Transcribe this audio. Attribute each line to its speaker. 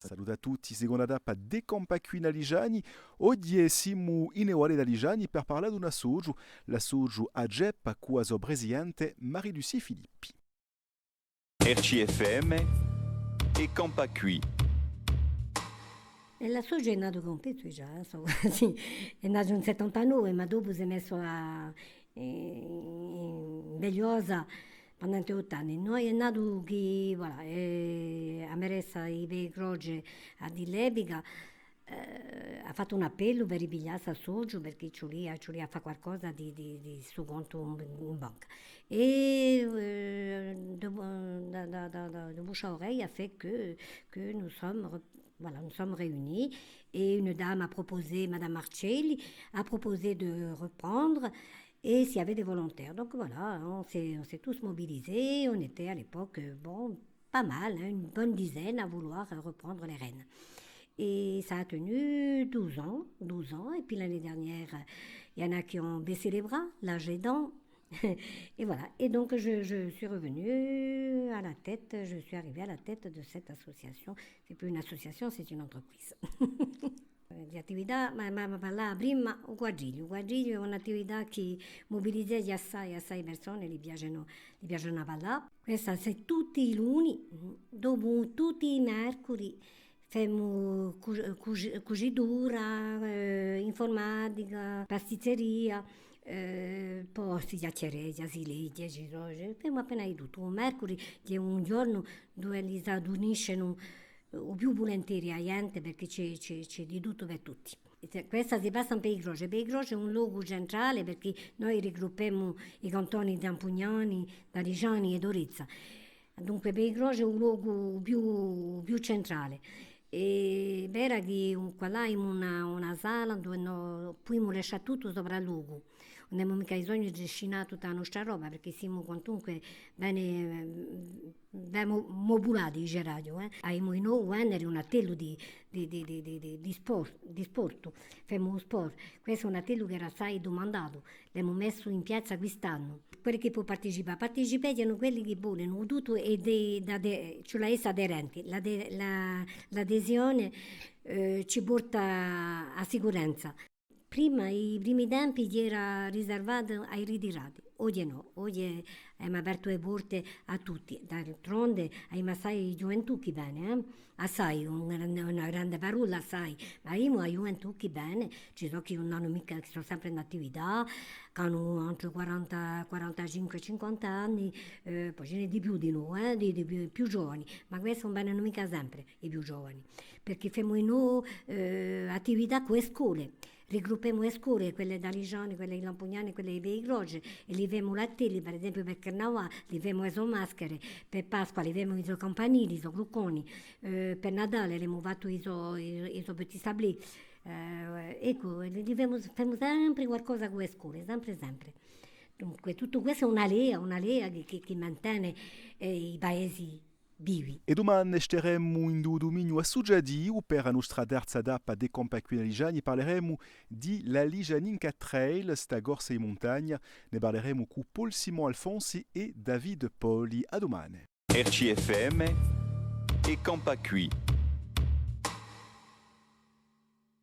Speaker 1: Saluta a tutti, seconda tappa de Compacqui Ligiani. Oggi siamo in Ewale da Ligiani per parlare di un assoggio, l'assoggio AGEP quasi presidente Marie-Lucie Filippi.
Speaker 2: RCFM e Compacqui.
Speaker 3: E la Soggia è nato con Pezzo già, sì, è nato nel 79, ma dopo si è messo in Vegliosa durante 8 anni. Noi è nato che, voilà, a Meressa i bei croce a di l'Epica, ha fatto un appello per ripigliarsi a Soggio perché ci voleva fare qualcosa di suo conto in banca. Et de bouche à oreille a fait que voilà, nous sommes réunis et une dame a proposé, Madame Marcelli, a proposé de reprendre et s'il y avait des volontaires. Donc voilà, on s'est tous mobilisés, on était à l'époque, bon, pas mal, hein, une bonne dizaine à vouloir reprendre les rênes. Et ça a tenu 12 ans, et puis l'année dernière, il y en a qui ont baissé les bras, l'âge aidant. Et voilà. Et donc, je suis revenue à la tête, je suis arrivée à la tête de cette association. C'est plus une association, c'est une entreprise. Di attività, ma parlava prima un quadriglio. Un quadriglio è un'attività che mobilizza assai persone, gli piacciono ballare. Questa se tutti i luni, dopo tutti i mercoledì, facciamo cucitura, informatica, pasticceria. Poi si chiacchiereggia, si legge, abbiamo appena di tutto. Un mercoledì è un giorno dove li si uniscono più volentieri a gente perché c'è di tutto per tutti. Questa si passa per i croce. Per i croce è un luogo centrale perché noi raggruppiamo i cantoni di Ampugnani, Darigiani e Dorizza. Dunque per i croce è un luogo più centrale. E era che qua là in una sala dove abbiamo lasciato tutto sopra il luogo. Non abbiamo mica bisogno di destinare tutta la nostra roba perché siamo quantunque ben mobulati, dice radio. Abbiamo in noi un attello di sport, facciamo sport. Questo è un attello che era assai domandato, l'abbiamo messo in piazza quest'anno. Quelli che può partecipare, partecipano quelli che vogliono, tutto è cioè essa aderenti. L'adesione ci porta a sicurezza. Prima, i primi tempi, era riservato ai ritirati, oggi no, oggi abbiamo aperto le porte a tutti, d'altronde abbiamo assai gioventù che bene, assai, una grande parola, assai, ma io a gioventù che bene, ci sono che non hanno mica, che sono sempre in attività, che hanno entre 40, 45 e 50 anni, poi ce n'è di più di noi, di più giovani, ma questi non vengono mica sempre i più giovani, perché facciamo noi attività con le scuole. Raggruppiamo le scuole, quelle da Ligiani, quelle di Lampugnani, quelle di Bei Croce, e li vediamo lattelli, per esempio per Carnavale, li vediamo le maschere, per Pasqua li vediamo i campanili, i grucconi, per Natale abbiamo fatto i petit sablé. Ecco, facciamo sempre qualcosa con le scuole, sempre. Dunque, tutto questo è una lea che mantiene i paesi vivi.
Speaker 1: E domani staremo in dominio a Suggiadiu per la nostra terza tappa de Compacqui Ligiani. Parleremo di la Ligianinca Trail, sta corsa in montagna. Ne parleremo con Paul Simon Alfonsi e David Poli. A domani.
Speaker 2: RCFM e Compacqui.